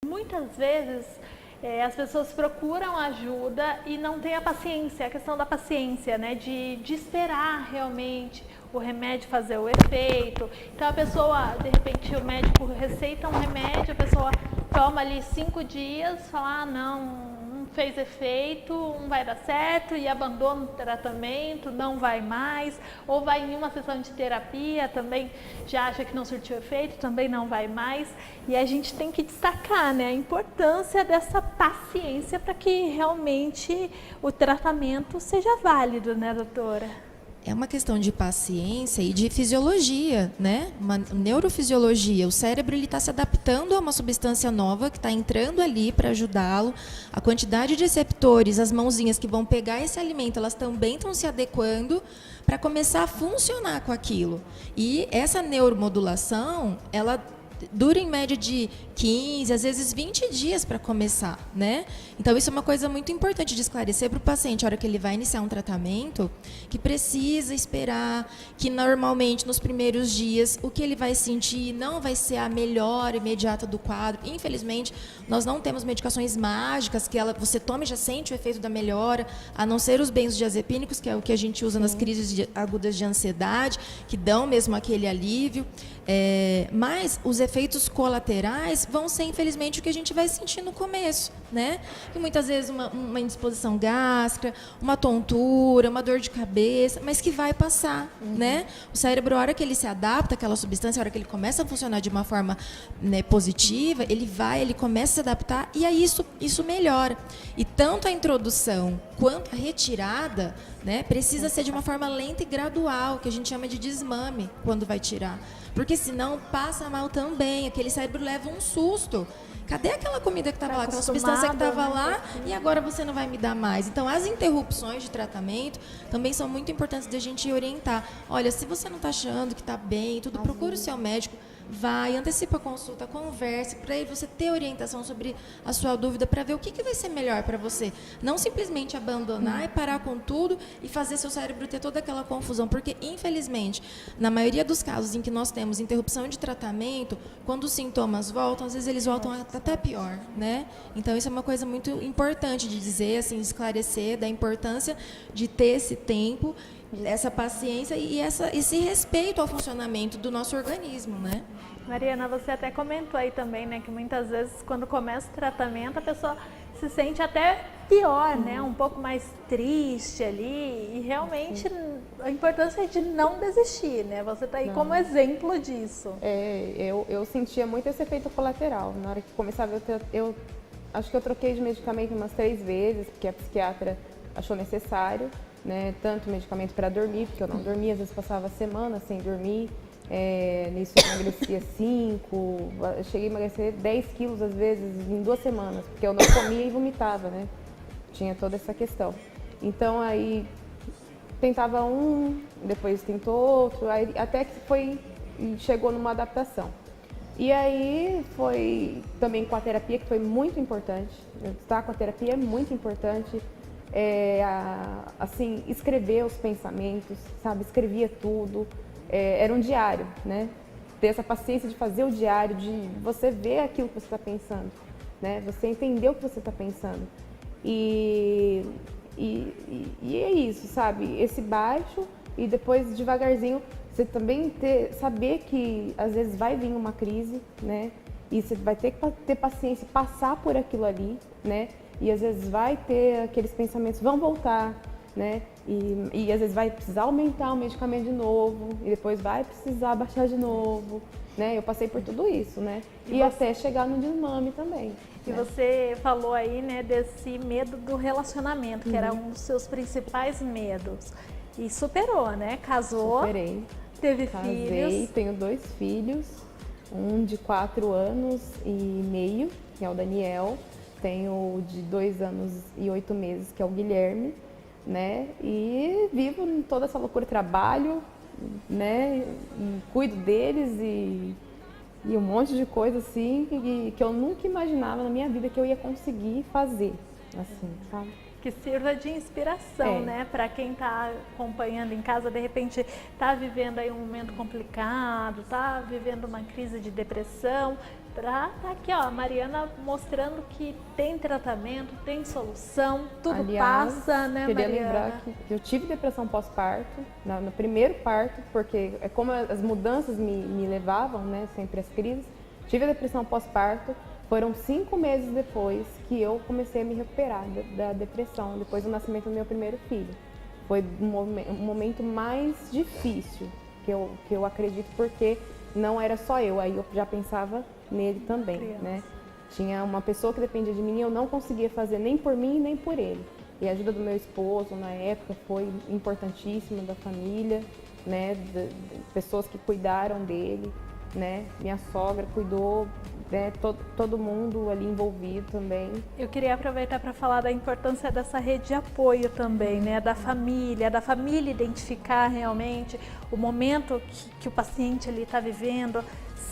Muitas vezes as pessoas procuram ajuda e não têm a paciência, a questão da paciência, né? De esperar realmente o remédio fazer o efeito. Então a pessoa, de repente, o médico receita um remédio, a pessoa toma ali 5 dias, fala, não fez efeito, não vai dar certo, e abandona o tratamento, não vai mais, ou vai em uma sessão de terapia, também já acha que não surtiu efeito, também não vai mais. E a gente tem que destacar, né, a importância dessa paciência para que realmente o tratamento seja válido, né, doutora? É uma questão de paciência e de fisiologia, né? Uma neurofisiologia. O cérebro está se adaptando a uma substância nova que está entrando ali para ajudá-lo. A quantidade de receptores, as mãozinhas que vão pegar esse alimento, elas também estão se adequando para começar a funcionar com aquilo. E essa neuromodulação, ela dura em média de 15, às vezes 20 dias para começar, né? Então, isso é uma coisa muito importante de esclarecer para o paciente, a hora que ele vai iniciar um tratamento, que precisa esperar, que normalmente nos primeiros dias o que ele vai sentir não vai ser a melhora imediata do quadro. Infelizmente, nós não temos medicações mágicas que você toma e já sente o efeito da melhora, a não ser os benzodiazepínicos, que é o que a gente usa nas crises agudas de ansiedade, que dão mesmo aquele alívio. Mas os efeitos colaterais vão ser, infelizmente, o que a gente vai sentir no começo, né? E muitas vezes uma indisposição gástrica, uma tontura, uma dor de cabeça, mas que vai passar, né? O cérebro, a hora que ele se adapta àquela substância, a hora que ele começa a funcionar de uma forma, né, positiva, ele começa a se adaptar e aí isso melhora. E tanto a introdução quanto a retirada, né, precisa ser de uma forma lenta e gradual, que a gente chama de desmame, quando vai tirar. Porque senão passa mal também, aquele cérebro leva um susto. Cadê aquela comida que estava lá, aquela substância que estava lá e agora você não vai me dar mais? Então, as interrupções de tratamento também são muito importantes de a gente orientar. Olha, se você não está achando que está bem, tudo, procure o seu médico. Vai, antecipa a consulta, converse, para aí você ter orientação sobre a sua dúvida, para ver o que vai ser melhor para você. Não simplesmente abandonar e parar com tudo e fazer seu cérebro ter toda aquela confusão, porque, infelizmente, na maioria dos casos em que nós temos interrupção de tratamento, quando os sintomas voltam, às vezes eles voltam até pior, né? Então, isso é uma coisa muito importante de dizer, assim, de esclarecer, da importância de ter esse tempo, essa paciência e esse respeito ao funcionamento do nosso organismo, né? Mariana, você até comentou aí também, né, que muitas vezes quando começa o tratamento a pessoa se sente até pior, né, um pouco mais triste ali, e realmente a importância é de não desistir, né? Você está aí como exemplo disso. Eu sentia muito esse efeito colateral. Na hora que começava, eu acho que eu troquei de medicamento umas 3 vezes, porque a psiquiatra achou necessário, né, tanto medicamento para dormir, porque eu não dormia, às vezes passava semanas sem dormir. Nisso eu emagrecia 5, eu cheguei a emagrecer 10 quilos às vezes em 2 semanas, porque eu não comia e vomitava, né? Tinha toda essa questão. Então aí tentava um, depois tentou outro, aí, até que chegou numa adaptação. E aí foi também com a terapia, que foi muito importante. Estar com a terapia é muito importante. Assim, escrever os pensamentos, sabe? Escrevia tudo. Era um diário, né? Ter essa paciência de fazer o diário, de você ver aquilo que você está pensando, né? Você entender o que você está pensando. E é isso, sabe? Esse baixo e depois devagarzinho você também saber que às vezes vai vir uma crise, né? E você vai ter que ter paciência, passar por aquilo ali, né? E às vezes vai ter aqueles pensamentos, vão voltar, né? E às vezes vai precisar aumentar o medicamento de novo, e depois vai precisar baixar de novo, né? Eu passei por tudo isso, né? E até chegar no desmame também. E você falou aí, né, desse medo do relacionamento, que era um dos seus principais medos. E superou, né? Casou, Superei. teve Casei, filhos. tenho 2 filhos, um de 4 anos e meio, que é o Daniel. Tenho o de 2 anos e 8 meses, que é o Guilherme, né? E vivo em toda essa loucura, trabalho, né? E cuido deles e um monte de coisa assim que eu nunca imaginava na minha vida que eu ia conseguir fazer, assim, sabe? Que sirva de inspiração, né? Para quem está acompanhando em casa, de repente está vivendo aí um momento complicado, está vivendo uma crise de depressão, Pra tá aqui, ó, a Mariana mostrando que tem tratamento, tem solução, tudo passa, né, queria Mariana? lembrar que eu tive depressão pós-parto, no primeiro parto, porque é como as mudanças me levavam, né, sempre as crises. Tive a depressão pós-parto, foram 5 meses depois que eu comecei a me recuperar da depressão, depois do nascimento do meu primeiro filho. Foi um momento mais difícil, que eu acredito, porque não era só eu, aí eu já pensava nele também, né? Tinha uma pessoa que dependia de mim e eu não conseguia fazer nem por mim nem por ele. E a ajuda do meu esposo na época foi importantíssima, da família, né? De pessoas que cuidaram dele, né? Minha sogra cuidou, né? Todo mundo ali envolvido também. Eu queria aproveitar para falar da importância dessa rede de apoio também, né? Da família identificar realmente o momento que o paciente ali está vivendo,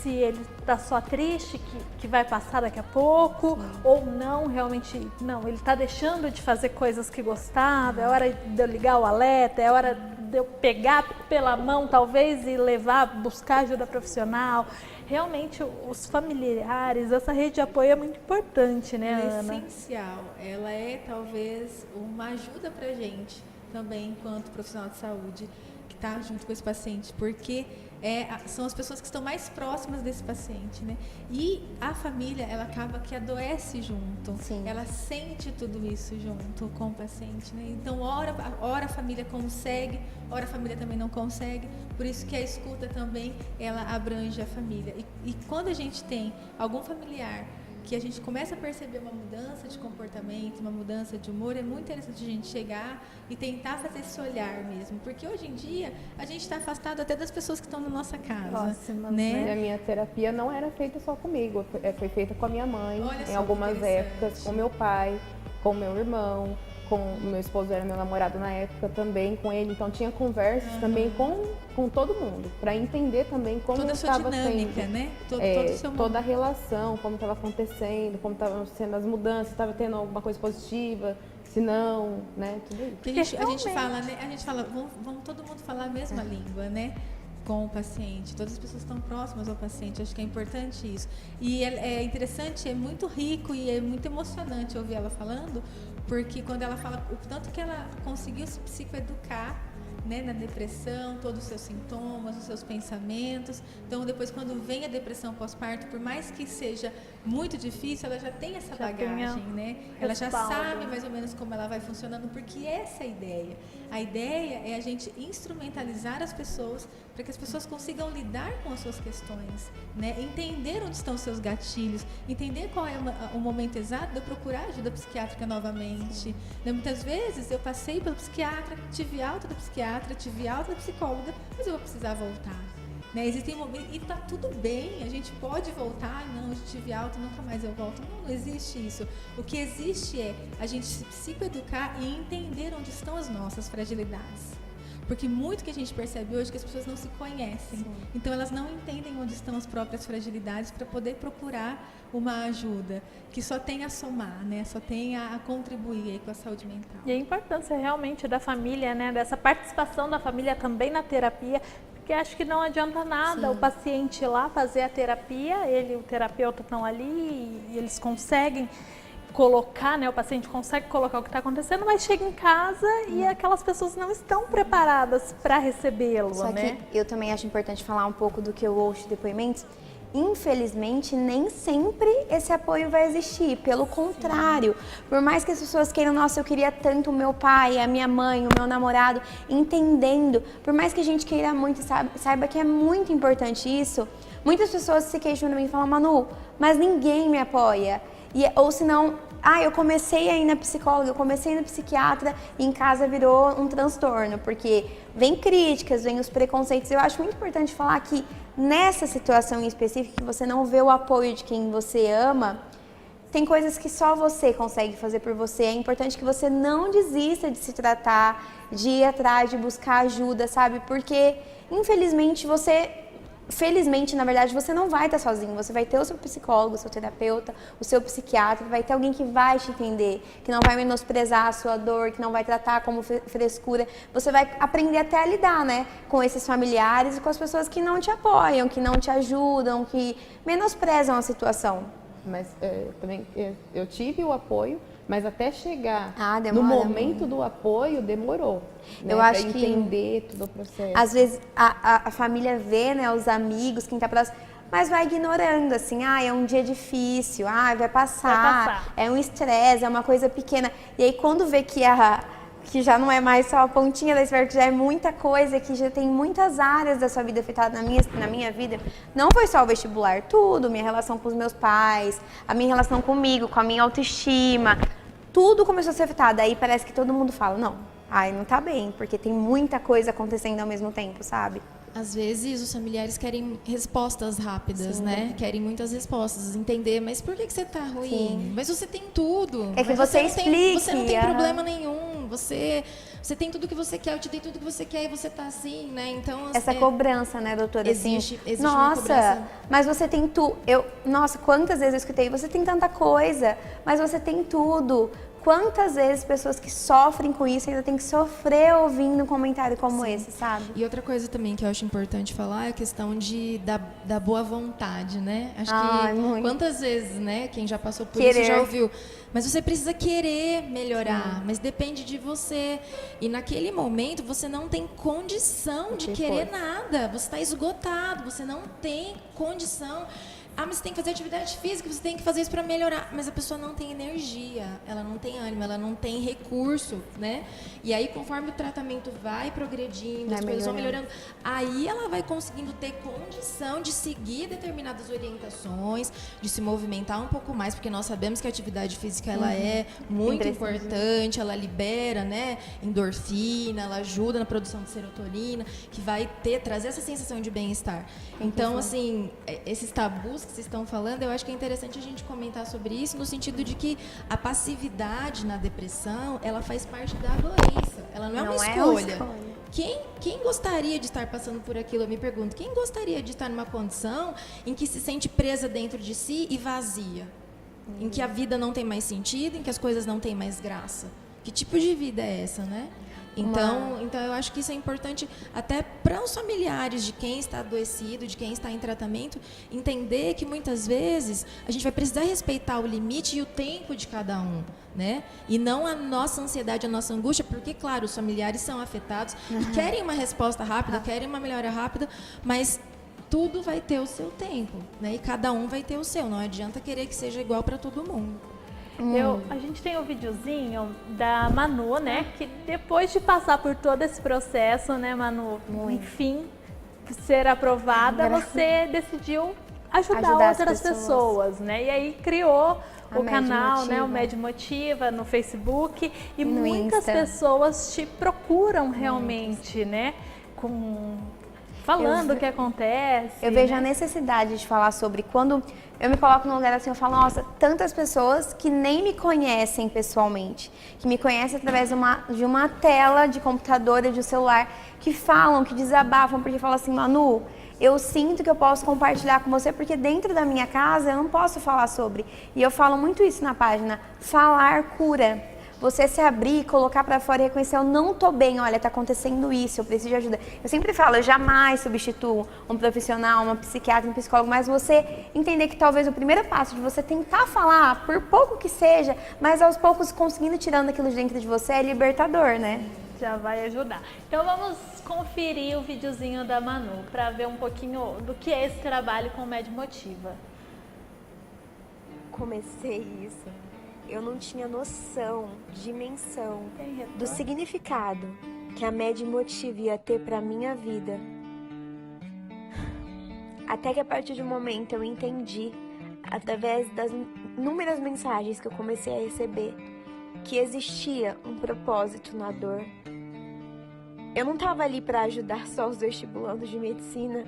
se ele está só triste, que vai passar daqui a pouco, ou não, realmente, não, ele está deixando de fazer coisas que gostava, é hora de eu ligar o alerta, é hora de eu pegar pela mão, talvez, e levar, buscar ajuda profissional. Realmente, os familiares, essa rede de apoio é muito importante, né, Ana? É essencial. Ela é, talvez, uma ajuda para a gente também, enquanto profissional de saúde, que está junto com esse paciente, porque são as pessoas que estão mais próximas desse paciente, né? E a família, ela acaba que adoece junto. Sim. Ela sente tudo isso junto com o paciente, né? Então, ora a família consegue, ora a família também não consegue. Por isso que a escuta também, ela abrange a família. E quando a gente tem algum familiar que a gente começa a perceber uma mudança de comportamento, uma mudança de humor, é muito interessante a gente chegar e tentar fazer esse olhar mesmo, porque hoje em dia a gente está afastado até das pessoas que estão na nossa casa, Próximas, né? E a minha terapia não era feita só comigo, foi feita com a minha mãe, Olha em só algumas que épocas, com meu pai, com meu irmão, com meu esposo, era meu namorado na época também, com ele. Então tinha conversas também com todo mundo, para entender também como Toda a sua estava dinâmica, sendo, né? Todo o seu toda a relação, como estava acontecendo, como estavam sendo as mudanças, estava tendo alguma coisa positiva, se não, né? Tudo isso. Porque a gente fala, né? A gente fala, vamos todo mundo falar a mesma língua, né? Com o paciente, todas as pessoas estão próximas ao paciente, acho que é importante isso. E é interessante, é muito rico e é muito emocionante ouvir ela falando, porque quando ela fala o tanto que ela conseguiu se psicoeducar, né, na depressão, todos os seus sintomas, os seus pensamentos. Então, depois, quando vem a depressão pós-parto, por mais que seja muito difícil, ela já tem essa bagagem, né? Ela já sabe mais ou menos como ela vai funcionando, porque essa é a ideia. A ideia é a gente instrumentalizar as pessoas para que as pessoas consigam lidar com as suas questões, né? Entender onde estão os seus gatilhos, entender qual é o momento exato de eu procurar ajuda psiquiátrica novamente. Né? Muitas vezes eu passei pelo psiquiatra, tive alta do psiquiatra, tive alta da psicóloga, mas eu vou precisar voltar. Né? Existem momentos, e tá tudo bem, a gente pode voltar, não, eu tive alta, nunca mais eu volto. Não existe isso. O que existe é a gente se psicoeducar e entender onde estão as nossas fragilidades. Porque muito que a gente percebe hoje é que as pessoas não se conhecem. Sim. Então elas não entendem onde estão as próprias fragilidades para poder procurar uma ajuda que só tem a somar, né? Só tem a contribuir aí com a saúde mental. E a importância realmente da família, né? Dessa participação da família também na terapia, porque acho que não adianta nada o paciente ir lá fazer a terapia, ele e o terapeuta estão ali e eles conseguem colocar, né, o paciente consegue colocar o que está acontecendo, mas chega em casa e aquelas pessoas não estão preparadas para recebê-lo, Só né? que eu também acho importante falar um pouco do que eu ouço de depoimentos. Infelizmente, nem sempre esse apoio vai existir. Pelo contrário, por mais que as pessoas queiram, nossa, eu queria tanto o meu pai, a minha mãe, o meu namorado, entendendo, por mais que a gente queira muito, saiba que é muito importante isso, muitas pessoas se queixam de mim e falam, Manu, mas ninguém me apoia. Ou senão, eu comecei a ir na psicóloga, eu comecei a ir na psiquiatra e em casa virou um transtorno, porque vem críticas, vem os preconceitos. Eu acho muito importante falar que nessa situação em específico, que você não vê o apoio de quem você ama, tem coisas que só você consegue fazer por você. É importante que você não desista de se tratar, de ir atrás, de buscar ajuda, sabe? Porque, infelizmente, você felizmente, na verdade, você não vai estar sozinho, você vai ter o seu psicólogo, o seu terapeuta, o seu psiquiatra, vai ter alguém que vai te entender, que não vai menosprezar a sua dor, que não vai tratar como frescura. Você vai aprender até a lidar, né, com esses familiares e com as pessoas que não te apoiam, que não te ajudam, que menosprezam a situação. Mas também eu tive o apoio, mas até chegar no demora momento muito. do apoio, demorou. Né, Eu acho pra que entender todo o processo. às vezes a família vê, né, os amigos, quem tá próximo, mas vai ignorando, assim, é um dia difícil, vai passar, é um estresse, é uma coisa pequena. E aí quando vê que já não é mais só a pontinha da iceberg, que já é muita coisa, que já tem muitas áreas da sua vida afetadas na minha vida. Não foi só o vestibular, tudo, minha relação com os meus pais, a minha relação comigo, com a minha autoestima, tudo começou a ser afetado. Aí parece que todo mundo fala, não tá bem, porque tem muita coisa acontecendo ao mesmo tempo, sabe? Às vezes os familiares querem respostas rápidas, né? Querem muitas respostas, entender, mas por que você tá ruim? Sim. Mas você tem tudo. É que Mas você não tem, explique, você não tem problema nenhum. Você tem tudo que você quer, eu te dei tudo que você quer e você tá assim, né? Então essa cobrança, né, doutora? Existe uma nossa, cobrança. mas você tem tudo. Nossa, quantas vezes eu escutei, você tem tanta coisa, mas você tem tudo. Quantas vezes pessoas que sofrem com isso ainda têm que sofrer ouvindo um comentário como esse, sabe? E outra coisa também que eu acho importante falar é a questão da boa vontade, né? Acho que muito. quantas vezes, né, quem já passou por Querer. isso já ouviu. Mas você precisa querer melhorar, mas depende de você. E naquele momento você não tem condição de querer nada. Você está esgotado, você não tem condição. Mas você tem que fazer atividade física, você tem que fazer isso para melhorar. Mas a pessoa não tem energia, ela não tem ânimo, ela não tem recurso, né? E aí, conforme o tratamento vai progredindo, as coisas vão melhorando, aí ela vai conseguindo ter condição de seguir determinadas orientações, de se movimentar um pouco mais, porque nós sabemos que a atividade física ela é muito importante, ela libera, né, endorfina, ela ajuda na produção de serotonina, que vai trazer essa sensação de bem-estar. Então, assim, esses tabus que vocês estão falando, eu acho que é interessante a gente comentar sobre isso, no sentido de que a passividade na depressão, ela faz parte da doença, ela não é uma escolha. Quem gostaria de estar passando por aquilo? Eu me pergunto, quem gostaria de estar numa condição em que se sente presa dentro de si e vazia? Em que a vida não tem mais sentido, em que as coisas não têm mais graça? Que tipo de vida é essa, né? Então eu acho que isso é importante até para os familiares de quem está adoecido, de quem está em tratamento, entender que muitas vezes a gente vai precisar respeitar o limite e o tempo de cada um, né? E não a nossa ansiedade, a nossa angústia, porque, claro, os familiares são afetados e querem uma resposta rápida, querem uma melhora rápida, mas tudo vai ter o seu tempo, né? E cada um vai ter o seu, não adianta querer que seja igual para todo mundo. A gente tem um videozinho da Manu, né? Que depois de passar por todo esse processo, né, Manu? Enfim, ser aprovada, você decidiu ajudar outras pessoas, né? E aí criou o canal, né, o Med Motiva no Facebook e muitas pessoas te procuram realmente, né? Falando o que acontece. Eu vejo a necessidade de falar sobre quando eu me coloco num lugar assim, eu falo, nossa, tantas pessoas que nem me conhecem pessoalmente, que me conhecem através de uma tela de computador e de celular, que falam, que desabafam, porque falam assim, Manu, eu sinto que eu posso compartilhar com você, porque dentro da minha casa eu não posso falar sobre. E eu falo muito isso na página, falar cura. Você se abrir, colocar pra fora e reconhecer, eu não tô bem, olha, tá acontecendo isso, eu preciso de ajuda. Eu sempre falo, eu jamais substituo um profissional, uma psiquiatra, um psicólogo, mas você entender que talvez o primeiro passo de você tentar falar, por pouco que seja, mas aos poucos conseguindo tirando aquilo de dentro de você, é libertador, né? Já vai ajudar. Então vamos conferir o videozinho da Manu para ver um pouquinho do que é esse trabalho com o Med Motiva. Comecei isso, eu não tinha noção, dimensão do significado que a Med Motiva ia ter para minha vida. Até que a partir de um momento eu entendi, através das inúmeras mensagens que eu comecei a receber, que existia um propósito na dor. Eu não estava ali para ajudar só os vestibulandos de medicina.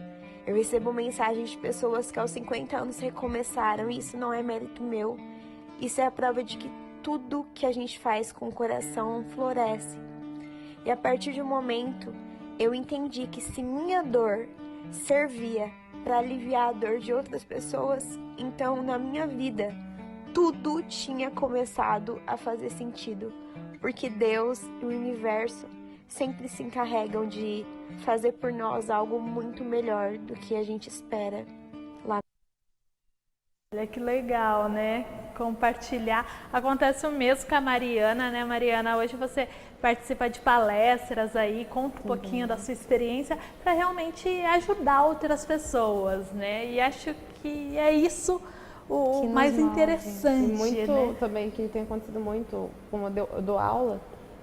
Eu recebo mensagens de pessoas que aos 50 anos recomeçaram, e isso não é mérito meu. Isso é a prova de que tudo que a gente faz com o coração floresce. E a partir de um momento, eu entendi que se minha dor servia para aliviar a dor de outras pessoas. Então, na minha vida, tudo tinha começado a fazer sentido, porque Deus e o universo sempre se encarregam de fazer por nós algo muito melhor do que a gente espera lá. Olha que legal, né? Compartilhar. Acontece o mesmo com a Mariana, né, Mariana? Hoje você participa de palestras aí, conta um pouquinho da sua experiência para realmente ajudar outras pessoas, né? E acho que é isso o que mais move. interessante, E muito né? também que tem acontecido muito, como eu dou aula,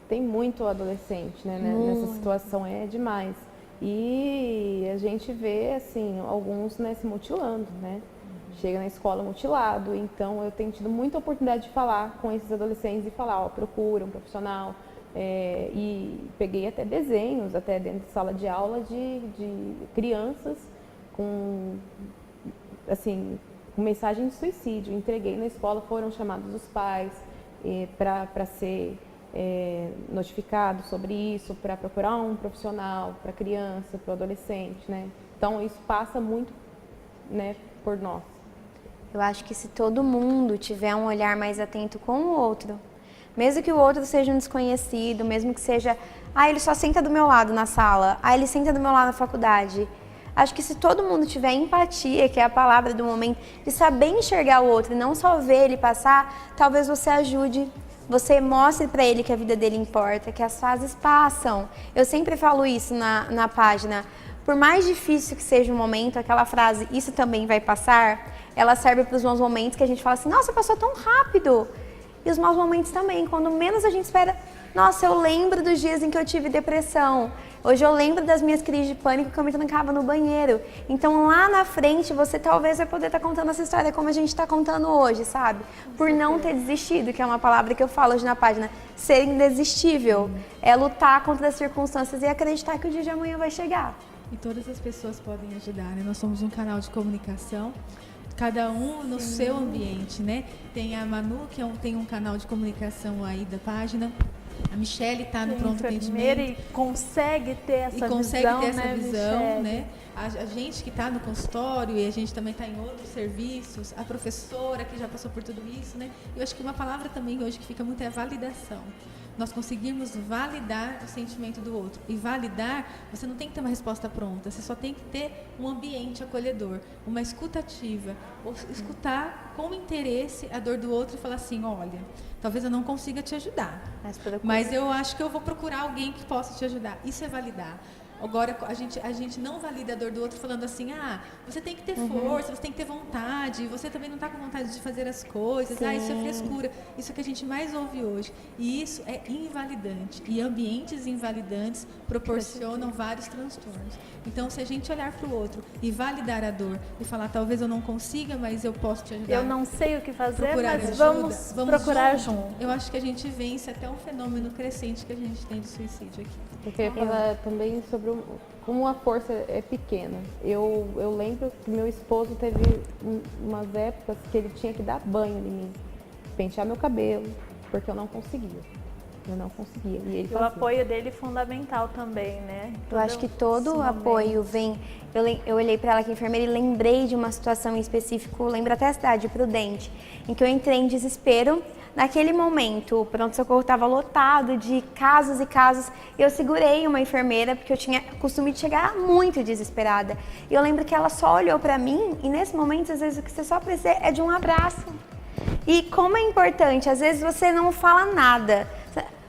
tem muito adolescente, né? Nessa situação é demais. E a gente vê, assim, alguns, né, se mutilando, né? Chega na escola mutilado, então eu tenho tido muita oportunidade de falar com esses adolescentes e falar, ó, procura um profissional. E peguei até desenhos, até dentro de sala de aula, de crianças com, assim, com mensagem de suicídio. Entreguei na escola, foram chamados os pais para ser notificado sobre isso, para procurar um profissional para a criança, para o adolescente, né? Então isso passa muito, né, por nós. Eu acho que se todo mundo tiver um olhar mais atento com o outro, mesmo que o outro seja um desconhecido, mesmo que seja, ele só senta do meu lado na sala, ele senta do meu lado na faculdade. Acho que se todo mundo tiver empatia, que é a palavra do momento, de saber enxergar o outro e não só ver ele passar, talvez você ajude, você mostre para ele que a vida dele importa, que as fases passam. Eu sempre falo isso na página. Por mais difícil que seja o momento, aquela frase, isso também vai passar, ela serve para os bons momentos que a gente fala assim, nossa, passou tão rápido. E os maus momentos também, quando menos a gente espera, nossa, eu lembro dos dias em que eu tive depressão. Hoje eu lembro das minhas crises de pânico que eu me trancava no banheiro. Então lá na frente você talvez vai poder estar contando essa história como a gente está contando hoje, sabe? Por não ter desistido, que é uma palavra que eu falo hoje na página. Ser indesistível é lutar contra as circunstâncias e acreditar que o dia de amanhã vai chegar. E todas as pessoas podem ajudar, né? Nós somos um canal de comunicação, cada um no seu ambiente, né? Tem a Manu, que tem um canal de comunicação aí da página. A Michelle está no pronto atendimento. E consegue ter essa visão, né? né? A gente que está no consultório e a gente também está em outros serviços, a professora que já passou por tudo isso, né? Eu acho que uma palavra também hoje que fica muito é a validação. Nós conseguirmos validar o sentimento do outro. E validar, você não tem que ter uma resposta pronta, você só tem que ter um ambiente acolhedor, uma escuta ativa, ou escutar com interesse a dor do outro e falar assim, olha, talvez eu não consiga te ajudar, mas eu acho que eu vou procurar alguém que possa te ajudar. Isso é validar. Agora, a gente não valida a dor do outro falando assim, você tem que ter força, você tem que ter vontade, você também não está com vontade de fazer as coisas, isso é frescura. Isso é o que a gente mais ouve hoje. E isso é invalidante. E ambientes invalidantes proporcionam vários transtornos. Então, se a gente olhar para o outro e validar a dor e falar, talvez eu não consiga, mas eu posso te ajudar. Eu não sei o que fazer, mas ajuda, vamos procurar junto. Eu acho que a gente vence até um fenômeno crescente que a gente tem de suicídio aqui. Eu queria falar também sobre como a força é pequena. Eu lembro que meu esposo teve umas épocas que ele tinha que dar banho em mim, pentear meu cabelo, porque eu não conseguia. Eu não conseguia. E ele o apoio dele é fundamental também, né? Eu acho que todo o apoio vem... Eu olhei para ela que é enfermeira e lembrei de uma situação em específico, lembro até a cidade, Prudente, em que eu entrei em desespero. Naquele momento, o pronto-socorro estava lotado de casos e casos. Eu segurei uma enfermeira, porque eu tinha costume de chegar muito desesperada. E eu lembro que ela só olhou para mim e nesse momento, às vezes, o que você só precisa é de um abraço. E como é importante, às vezes você não fala nada.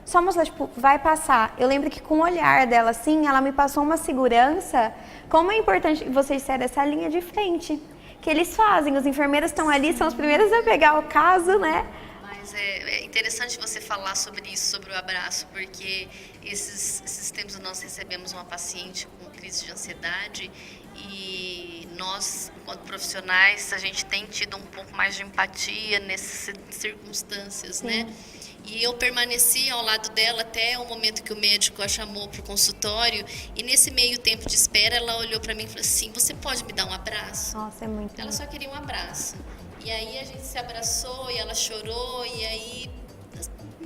Só mostrar, tipo, vai passar. Eu lembro que com o olhar dela, assim, ela me passou uma segurança. Como é importante vocês terem essa linha de frente. Que eles fazem, os enfermeiros estão ali, são os primeiros a pegar o caso, né? Mas é interessante você falar sobre isso, sobre o abraço, porque esses tempos nós recebemos uma paciente com crise de ansiedade e nós, enquanto profissionais, a gente tem tido um pouco mais de empatia nessas circunstâncias, né? E eu permaneci ao lado dela até o momento que o médico a chamou para o consultório. E nesse meio tempo de espera, ela olhou para mim e falou assim, você pode me dar um abraço? Nossa, é muito Ela só queria um abraço. E aí a gente se abraçou e ela chorou. E aí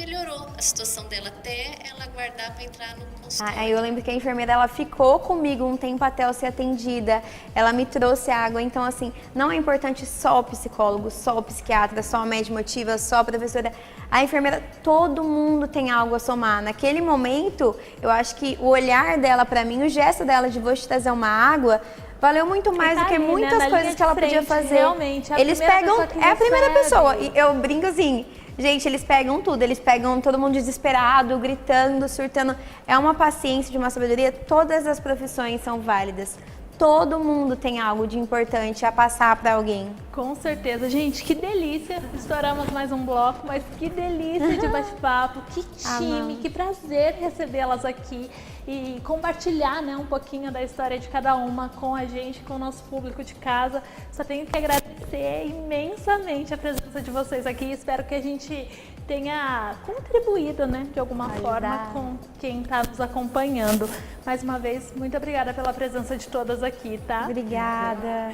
melhorou a situação dela até ela aguardar para entrar no consultório. Aí eu lembro que a enfermeira, ela ficou comigo um tempo até eu ser atendida, ela me trouxe água, então assim, não é importante só o psicólogo, só o psiquiatra, só a médica motiva, só a professora, a enfermeira, todo mundo tem algo a somar. Naquele momento, eu acho que o olhar dela para mim, o gesto dela de vou te trazer uma água, valeu muito mais do que ali, muitas né, coisas que ela podia fazer. Realmente, Eles pegam, é a primeira recebe. pessoa, e eu brinco assim, gente, eles pegam tudo, eles pegam todo mundo desesperado, gritando, surtando. É uma paciência, de uma sabedoria, todas as profissões são válidas. Todo mundo tem algo de importante a passar para alguém. Com certeza. Gente, que delícia. Estouramos mais um bloco, mas que delícia de bate-papo. Que time, que prazer recebê-las aqui e compartilhar, né, um pouquinho da história de cada uma com a gente, com o nosso público de casa. Só tenho que agradecer imensamente a presença de vocês aqui. Espero que a gente tenha contribuído, né, de alguma forma com quem está nos acompanhando. Mais uma vez, muito obrigada pela presença de todas aqui, tá? Obrigada.